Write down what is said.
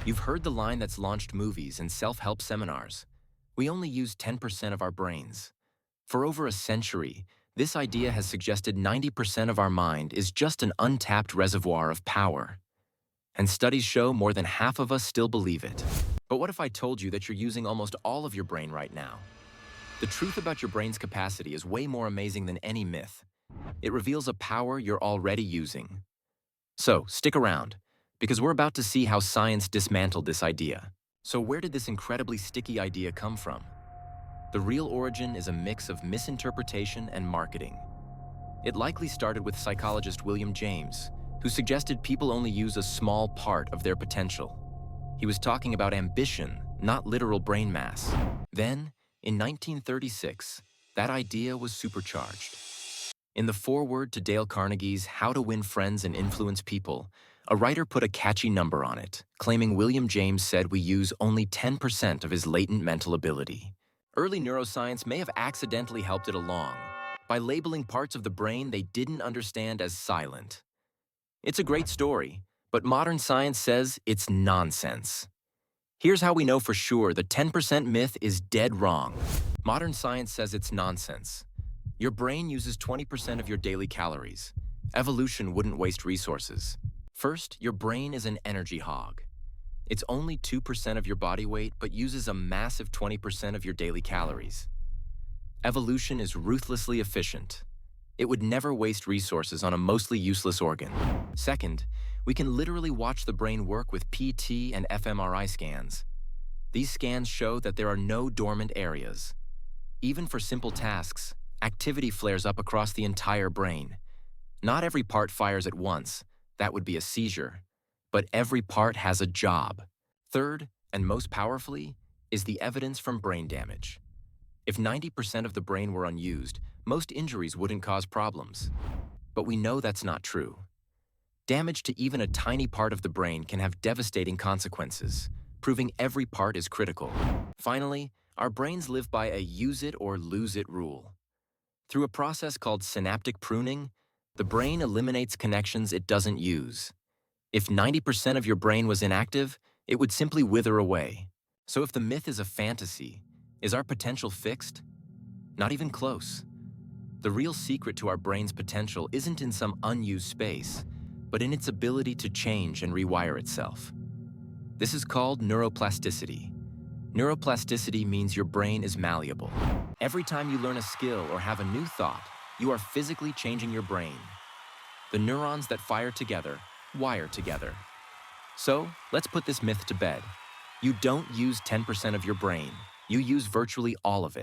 You've heard the line that's launched movies and self-help seminars. We only use 10% of our brains. For over a century, this idea has suggested 90% of our mind is just an untapped reservoir of power. And studies show more than half of us still believe it. But what if I told you that you're using almost all of your brain right now? The truth about your brain's capacity is way more amazing than any myth. It reveals a power you're already using. So, stick around, because we're about to see how science dismantled this idea. So where did this incredibly sticky idea come from? The real origin is a mix of misinterpretation and marketing. It likely started with psychologist William James, who suggested people only use a small part of their potential. He was talking about ambition, not literal brain mass. Then, in 1936, that idea was supercharged. In the foreword to Dale Carnegie's How to Win Friends and Influence People, a writer put a catchy number on it, claiming William James said we use only 10% of his latent mental ability. Early neuroscience may have accidentally helped it along by labeling parts of the brain they didn't understand as silent. It's a great story, but modern science says it's nonsense. Here's how we know for sure the 10% myth is dead wrong. Modern science says it's nonsense. Your brain uses 20% of your daily calories. Evolution wouldn't waste resources. First, your brain is an energy hog. It's only 2% of your body weight, but uses a massive 20% of your daily calories. Evolution is ruthlessly efficient. It would never waste resources on a mostly useless organ. Second, we can literally watch the brain work with PT and fMRI scans. These scans show that there are no dormant areas. Even for simple tasks, activity flares up across the entire brain. Not every part fires at once. That would be a seizure. But every part has a job. Third, and most powerfully, is the evidence from brain damage. If 90% of the brain were unused, most injuries wouldn't cause problems. But we know that's not true. Damage to even a tiny part of the brain can have devastating consequences, proving every part is critical. Finally, our brains live by a use it or lose it rule. Through a process called synaptic pruning, the brain eliminates connections it doesn't use. If 90% of your brain was inactive, it would simply wither away. So if the myth is a fantasy, is our potential fixed? Not even close. The real secret to our brain's potential isn't in some unused space, but in its ability to change and rewire itself. This is called neuroplasticity. Neuroplasticity means your brain is malleable. Every time you learn a skill or have a new thought, you are physically changing your brain. The neurons that fire together wire together. So, let's put this myth to bed. You don't use 10% of your brain. You use virtually all of it.